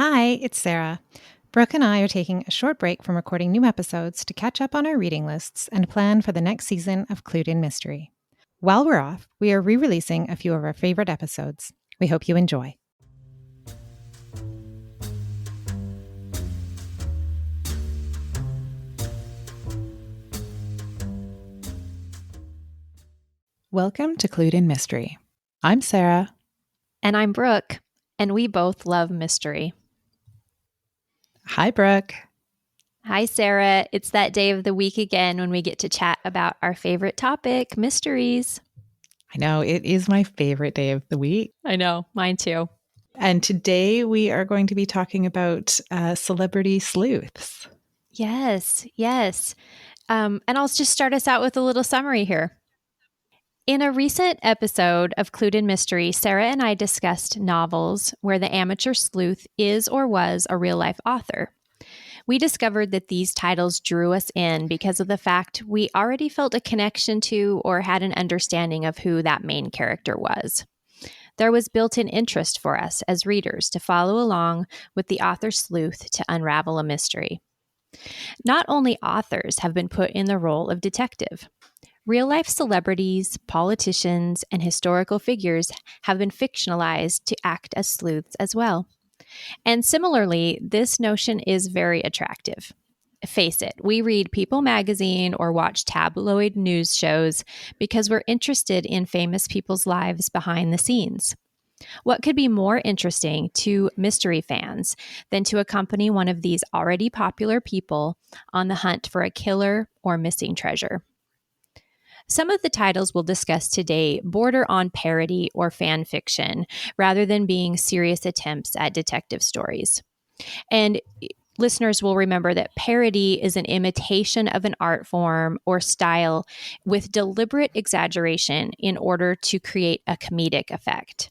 Hi, it's Sarah. Brooke and I are taking a short break from recording new episodes to catch up on our reading lists and plan for the next season of Clued in Mystery. While we're off, we are re-releasing a few of our favorite episodes. We hope you enjoy. Welcome to Clued in Mystery. I'm Sarah. And I'm Brooke, and we both love mystery. Hi, Brooke. Hi, Sarah. It's that day of the week again when we get to chat about our favorite topic, mysteries. I know, it is my favorite day of the week. I know, mine too. And today we are going to be talking about celebrity sleuths. Yes. And I'll just start us out with a little summary here. In a recent episode of Clued in Mystery, Sarah and I discussed novels where the amateur sleuth is or was a real-life author. We discovered that these titles drew us in because of the fact we already felt a connection to or had an understanding of who that main character was. There was built-in interest for us as readers to follow along with the author sleuth to unravel a mystery. Not only authors have been put in the role of detective. Real-life celebrities, politicians, and historical figures have been fictionalized to act as sleuths as well. And similarly, this notion is very attractive. Face it, we read People magazine or watch tabloid news shows because we're interested in famous people's lives behind the scenes. What could be more interesting to mystery fans than to accompany one of these already popular people on the hunt for a killer or missing treasure? Some of the titles we'll discuss today border on parody or fan fiction rather than being serious attempts at detective stories. And listeners will remember that parody is an imitation of an art form or style with deliberate exaggeration in order to create a comedic effect.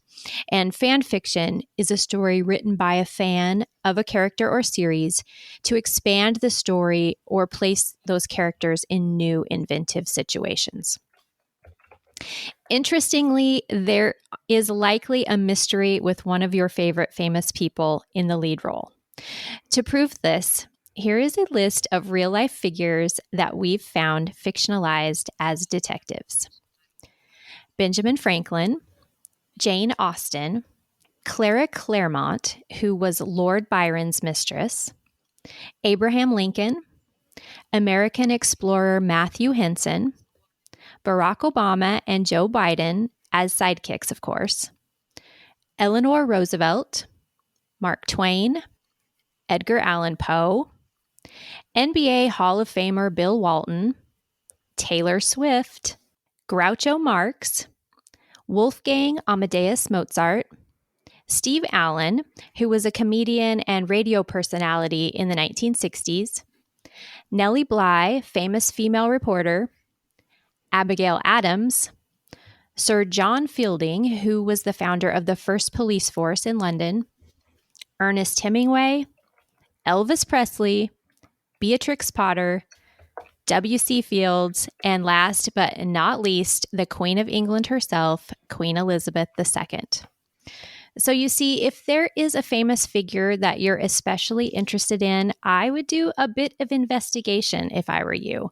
And fan fiction is a story written by a fan of a character or series to expand the story or place those characters in new inventive situations. Interestingly, there is likely a mystery with one of your favorite famous people in the lead role. To prove this, here is a list of real-life figures that we've found fictionalized as detectives. Benjamin Franklin, Jane Austen, Clara Claremont, who was Lord Byron's mistress, Abraham Lincoln, American explorer Matthew Henson, Barack Obama and Joe Biden as sidekicks, of course, Eleanor Roosevelt, Mark Twain, Edgar Allan Poe, NBA Hall of Famer Bill Walton, Taylor Swift, Groucho Marx, Wolfgang Amadeus Mozart, Steve Allen, who was a comedian and radio personality in the 1960s, Nellie Bly, famous female reporter, Abigail Adams, Sir John Fielding, who was the founder of the first police force in London, Ernest Hemingway, Elvis Presley, Beatrix Potter, W.C. Fields, and last but not least, the Queen of England herself, Queen Elizabeth II. So you see, if there is a famous figure that you're especially interested in, I would do a bit of investigation if I were you.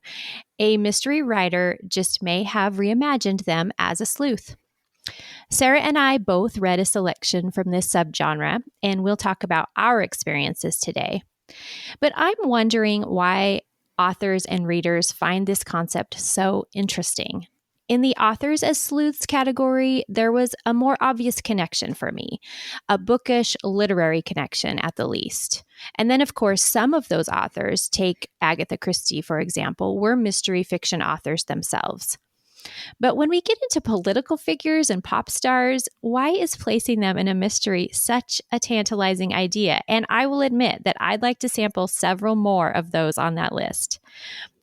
A mystery writer just may have reimagined them as a sleuth. Sarah and I both read a selection from this subgenre, and we'll talk about our experiences today. But I'm wondering why authors and readers find this concept so interesting. In the authors as sleuths category, there was a more obvious connection for me, a bookish literary connection at the least. And then, of course, some of those authors, take Agatha Christie, for example, were mystery fiction authors themselves. But when we get into political figures and pop stars, why is placing them in a mystery such a tantalizing idea? And I will admit that I'd like to sample several more of those on that list.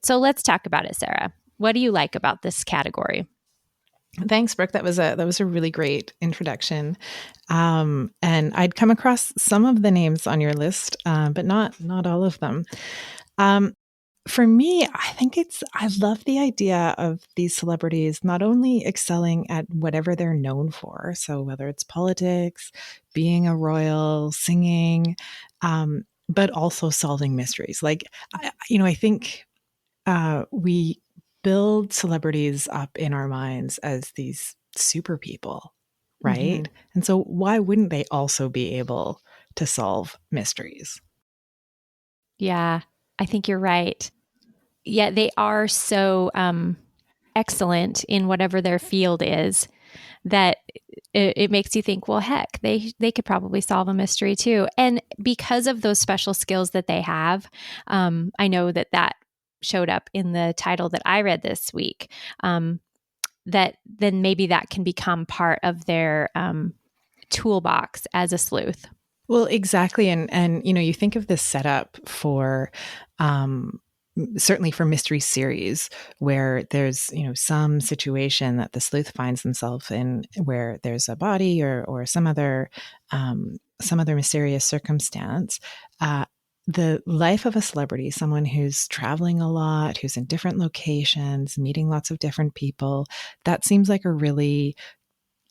So let's talk about it, Sarah. What do you like about this category? Thanks, Brooke. That was a really great introduction. And I'd come across some of the names on your list, but not all of them. For me, I think I love the idea of these celebrities not only excelling at whatever they're known for, so whether it's politics, being a royal, singing, but also solving mysteries. Like, I think we build celebrities up in our minds as these super people, Mm-hmm. right? And so why wouldn't they also be able to solve mysteries? Yeah, I think you're right. Yeah, they are so excellent in whatever their field is that it makes you think, well, heck, they could probably solve a mystery too. And because of those special skills that they have, I know that showed up in the title that I read this week. That then maybe that can become part of their toolbox as a sleuth. Well, exactly. And you think of this setup for certainly for mystery series where there's, some situation that the sleuth finds themselves in where there's a body or some other mysterious circumstance. The life of a celebrity, someone who's traveling a lot, who's in different locations, meeting lots of different people, that seems like a really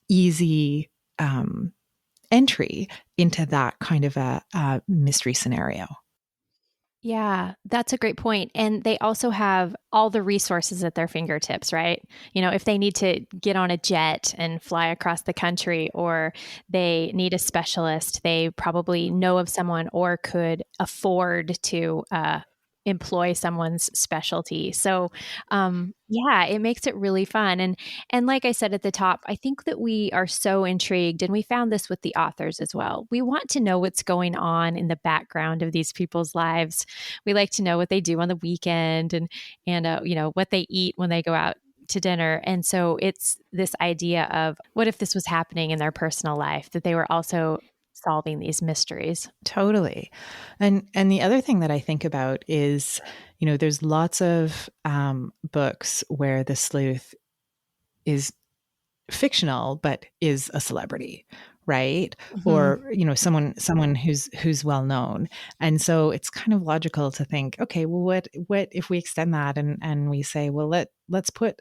easy entry into that kind of a mystery scenario. Yeah, that's a great point. And they also have all the resources at their fingertips, right? If they need to get on a jet and fly across the country or they need a specialist, they probably know of someone or could afford to employ someone's specialty. So, yeah, it makes it really fun. And like I said at the top, I think that we are so intrigued, and we found this with the authors as well. We want to know what's going on in the background of these people's lives. We like to know what they do on the weekend and what they eat when they go out to dinner. And so it's this idea of what if this was happening in their personal life, that they were also solving these mysteries. Totally. And the other thing that I think about is, there's lots of books where the sleuth is fictional but is a celebrity, right? Mm-hmm. Or someone who's well known. And so it's kind of logical to think, okay, well, what if we extend that and we say, well, let's put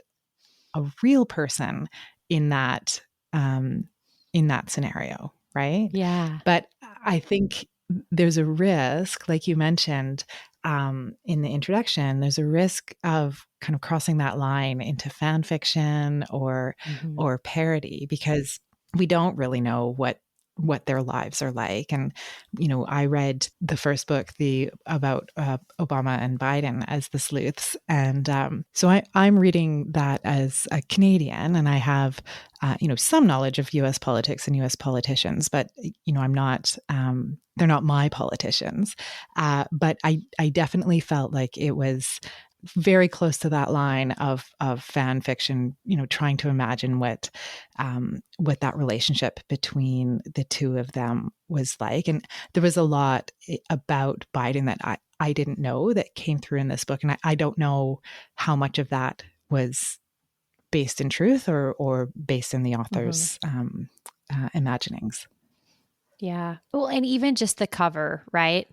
a real person in that um, in that scenario, right? Yeah. But I think there's a risk, like you mentioned in the introduction, there's a risk of kind of crossing that line into fan fiction Mm-hmm. or parody because we don't really know what their lives are like. And I read the first book, the about Obama and Biden as the sleuths, and so I'm reading that as a Canadian, and I have some knowledge of U.S. politics and U.S. politicians, but I'm not. They're not my politicians, but I definitely felt like it was very close to that line of fan fiction, trying to imagine what that relationship between the two of them was like. And there was a lot about Biden that I didn't know that came through in this book. And I don't know how much of that was based in truth or based in the Mm-hmm. author's imaginings. Yeah. Well, and even just the cover, right?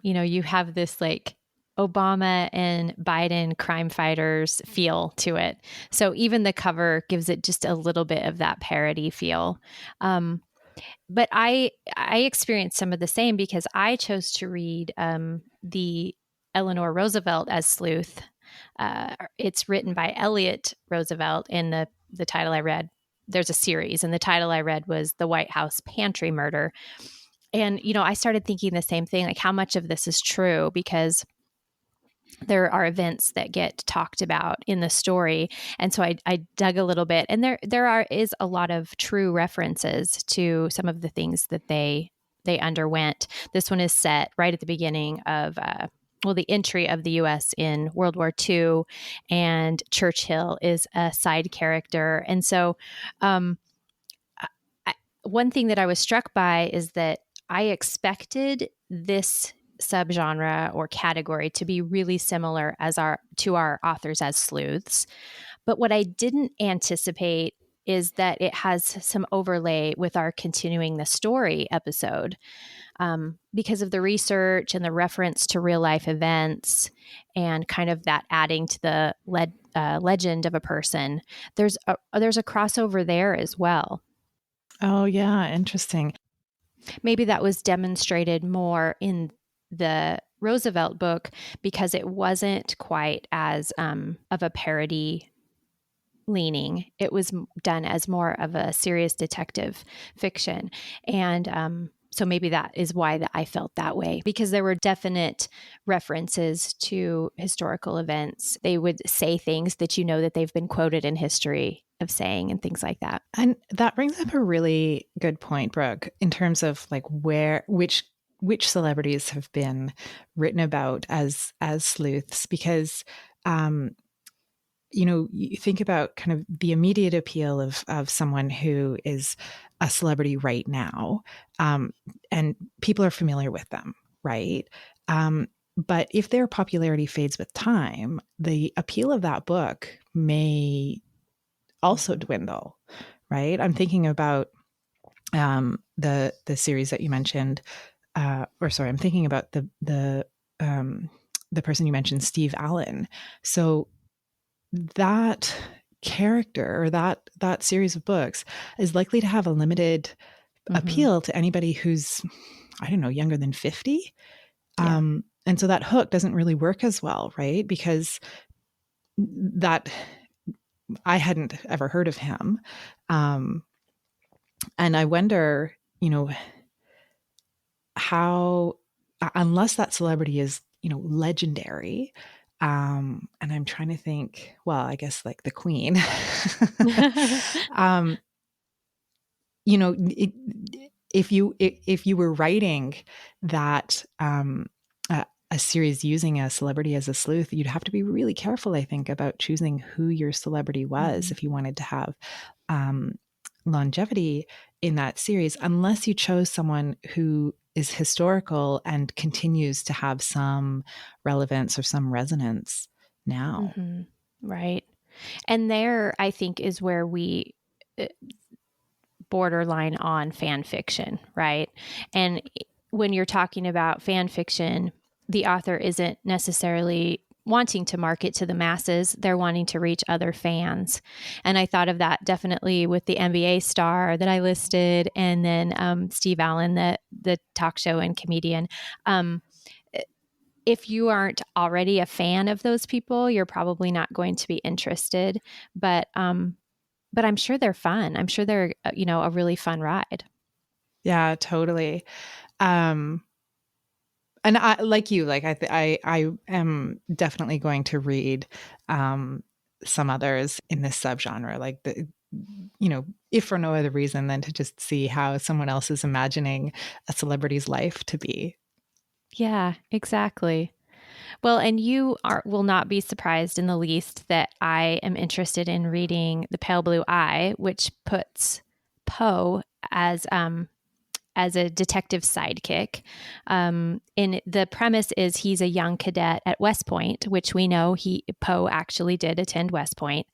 You have this like Obama and Biden crime fighters feel to it. So even the cover gives it just a little bit of that parody feel. But I experienced some of the same because I chose to read the Eleanor Roosevelt as Sleuth. It's written by Elliott Roosevelt, and the title I read. There's a series, and the title I read was The White House Pantry Murder. And I started thinking the same thing, like how much of this is true because there are events that get talked about in the story, and so I dug a little bit, and is a lot of true references to some of the things that they underwent. This one is set right at the beginning of the entry of the U.S. in World War II, and Churchill is a side character, and so one thing that I was struck by is that I expected this subgenre or category to be really similar to our authors as sleuths. But what I didn't anticipate is that it has some overlay with our continuing the story episode. because of the research and the reference to real life events and kind of that adding to the legend of a person. There's a crossover there as well. Oh, yeah. Interesting. Maybe that was demonstrated more in the Roosevelt book because it wasn't quite as of a parody leaning. It was done as more of a serious detective fiction. And so maybe that is why I felt that way, because there were definite references to historical events. They would say things that you know that they've been quoted in history of saying and things like that. And that brings up a really good point, Brooke, in terms of like which celebrities have been written about as sleuths, because you think about kind of the immediate appeal of someone who is a celebrity right now, and people are familiar with them, right? But if their popularity fades with time, the appeal of that book may also dwindle, right? I'm thinking about the series that you mentioned, I'm thinking about the person you mentioned, Steve Allen. So that character or that series of books is likely to have a limited appeal to anybody who's, I don't know, younger than 50. Yeah. And so that hook doesn't really work as well, right? Because that I hadn't ever heard of him. And I wonder, how, unless that celebrity is, legendary, and I'm trying to think, well, I guess like the Queen, if you were writing that, a series using a celebrity as a sleuth, you'd have to be really careful, I think, about choosing who your celebrity was if you wanted to have longevity in that series, unless you chose someone who is historical and continues to have some relevance or some resonance now. Right. And there, I think, is where we borderline on fan fiction, right? And when you're talking about fan fiction, the author isn't necessarily wanting to market to the masses. They're wanting to reach other fans. And I thought of that definitely with the NBA star that I listed, and then Steve Allen, the talk show and comedian. If you aren't already a fan of those people, you're probably not going to be interested. But I'm sure they're fun. I'm sure they're, a really fun ride. Yeah, totally. And I, like you, like I am definitely going to read some others in this subgenre, like if for no other reason than to just see how someone else is imagining a celebrity's life to be. Yeah, exactly. Well, and you will not be surprised in the least that I am interested in reading The Pale Blue Eye, which puts Poe as a detective sidekick. And the premise is he's a young cadet at West Point, which we know Poe actually did attend West Point.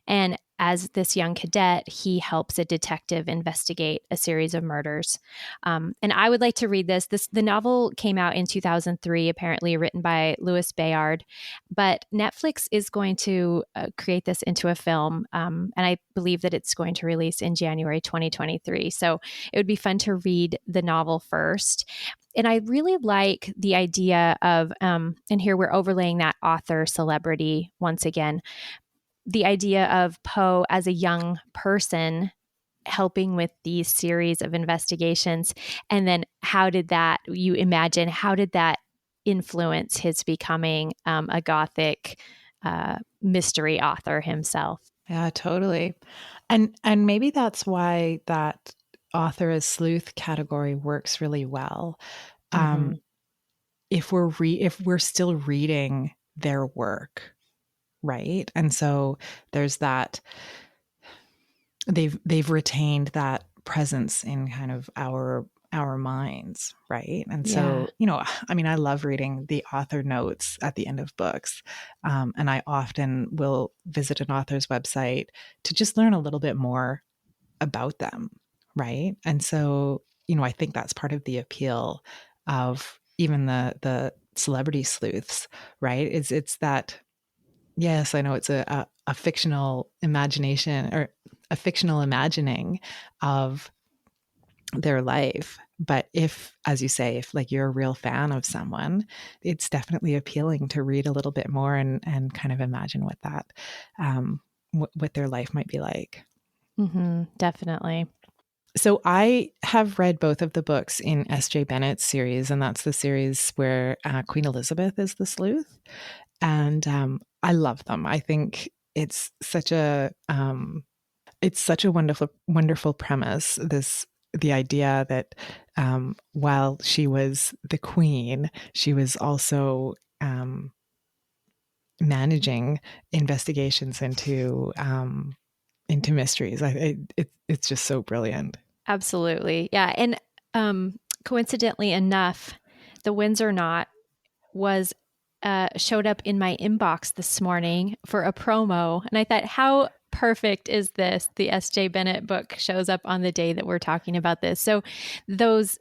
And as this young cadet, he helps a detective investigate a series of murders. And I would like to read this. The novel came out in 2003, apparently written by Louis Bayard, but Netflix is going to create this into a film. And I believe that it's going to release in January 2023. So it would be fun to read the novel first. And I really like the idea of, and here we're overlaying that author celebrity once again, the idea of Poe as a young person helping with these series of investigations. And then how did that influence his becoming a Gothic mystery author himself? Yeah, totally. And maybe that's why that author as sleuth category works really well. If we're still reading their work, right? And so there's that, they've retained that presence in kind of our minds, right? And so, I mean, I love reading the author notes at the end of books. And I often will visit an author's website to just learn a little bit more about them, right? And so I think that's part of the appeal of even the celebrity sleuths, right? It's that, yes, I know it's a fictional imagination or a fictional imagining of their life. But if, as you say, if like you're a real fan of someone, it's definitely appealing to read a little bit more and kind of imagine what that, what their life might be like. Definitely. So I have read both of the books in S.J. Bennett's series, and that's the series where Queen Elizabeth is the sleuth. And I love them. I think it's such a wonderful premise. The idea that while she was the queen, she was also managing investigations into mysteries. It's just so brilliant. Absolutely. Yeah. And coincidentally enough, the Windsor knot was showed up in my inbox this morning for a promo. And I thought, how perfect is this? The S.J. Bennett book shows up on the day that we're talking about this. So those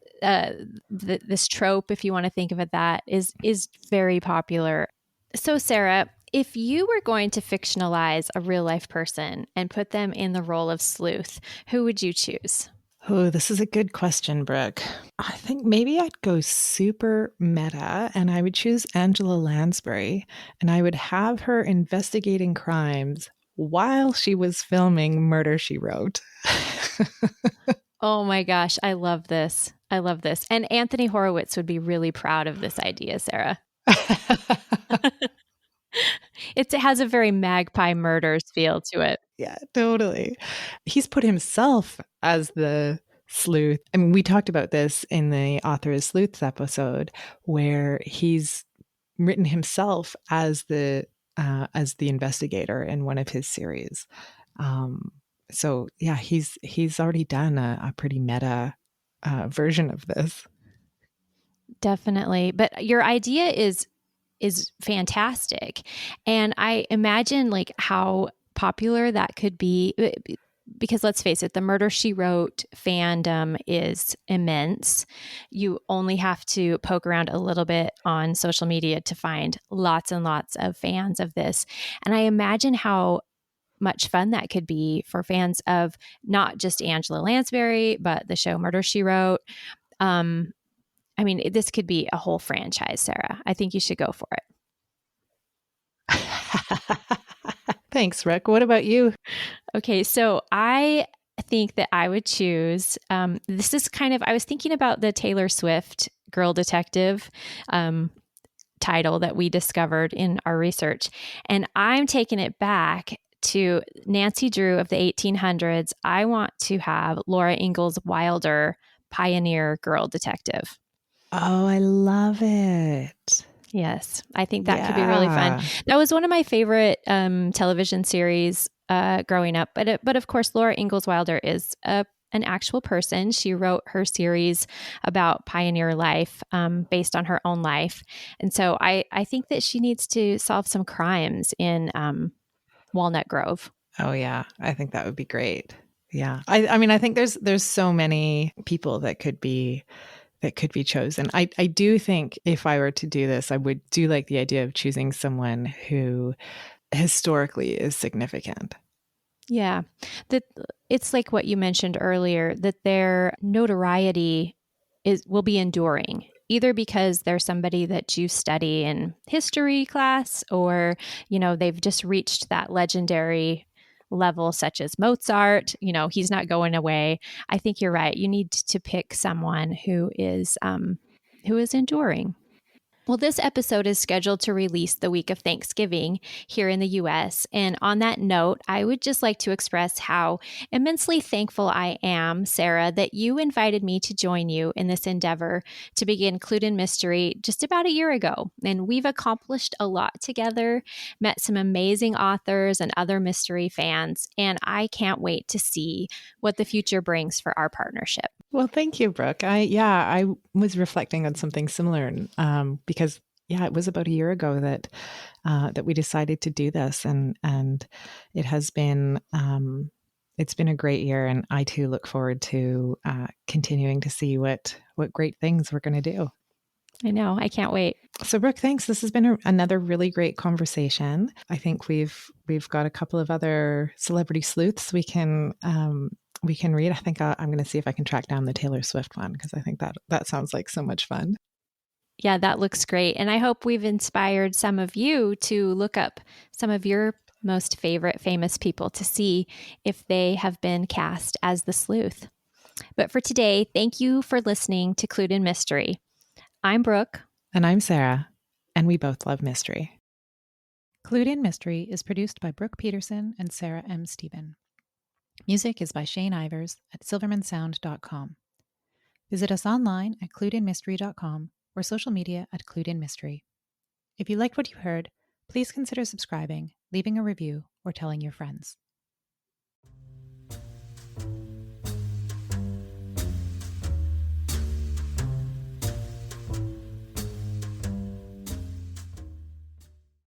this trope, if you want to think of it that, is very popular. So Sarah, if you were going to fictionalize a real life person and put them in the role of sleuth, who would you choose? Oh, this is a good question, Brooke. I think maybe I'd go super meta and I would choose Angela Lansbury, and I would have her investigating crimes while she was filming Murder, She Wrote. Oh my gosh, I love this. I love this. And Anthony Horowitz would be really proud of this idea, Sarah. It has a very Magpie Murders feel to it. Yeah, totally. He's put himself as the sleuth. I mean, we talked about this in the Author is Sleuths episode, where he's written himself as the investigator in one of his series. So yeah, he's already done a pretty meta version of this. Definitely. But your idea is fantastic. And I imagine like how popular that could be, because let's face it, the Murder, She Wrote fandom is immense. You only have to poke around a little bit on social media to find lots and lots of fans of this. And I imagine how much fun that could be for fans of not just Angela Lansbury, but the show Murder, She Wrote. I mean, this could be a whole franchise, Sarah. I think you should go for it. Thanks, Rick. What about you? Okay, so I think that I would choose, this is kind of, I was thinking about the Taylor Swift Girl Detective title that we discovered in our research. And I'm taking it back to Nancy Drew of the 1800s. I want to have Laura Ingalls Wilder, pioneer girl detective. Oh, I love it. Yes, I think that could be really fun. That was one of my favorite television series growing up. But of course, Laura Ingalls Wilder is an actual person. She wrote her series about pioneer life based on her own life. And so I think that she needs to solve some crimes in Walnut Grove. Oh, yeah. I think that would be great. Yeah. I mean, I think there's so many people that could be chosen. I do think if I were to do this, I would do like the idea of choosing someone who historically is significant. Yeah. It's like what you mentioned earlier, that their notoriety will be enduring, either because they're somebody that you study in history class, or, they've just reached that legendary level, such as Mozart. He's not going away. I think you're right. You need to pick someone who is enduring. Well, this episode is scheduled to release the week of Thanksgiving here in the U.S. And on that note, I would just like to express how immensely thankful I am, Sarah, that you invited me to join you in this endeavor to begin Clued in Mystery just about a year ago. And we've accomplished a lot together, met some amazing authors and other mystery fans, and I can't wait to see what the future brings for our partnership. Well, thank you, Brooke. I was reflecting on something similar because it was about a year ago that we decided to do this, and it has been It's been a great year, and I too look forward to continuing to see what great things we're going to do. I know. I can't wait. So, Brooke, thanks. This has been another really great conversation. I think we've got a couple of other celebrity sleuths we can read. I think I'm going to see if I can track down the Taylor Swift one, because I think that sounds like so much fun. Yeah, that looks great. And I hope we've inspired some of you to look up some of your most favorite famous people to see if they have been cast as the sleuth. But for today, thank you for listening to Clued in Mystery. I'm Brooke. And I'm Sarah. And we both love mystery. Clued in Mystery is produced by Brooke Peterson and Sarah M. Stephen. Music is by Shane Ivers at silvermansound.com. Visit us online at cluedinmystery.com or social media at Clued in Mystery. If you liked what you heard, please consider subscribing, leaving a review, or telling your friends.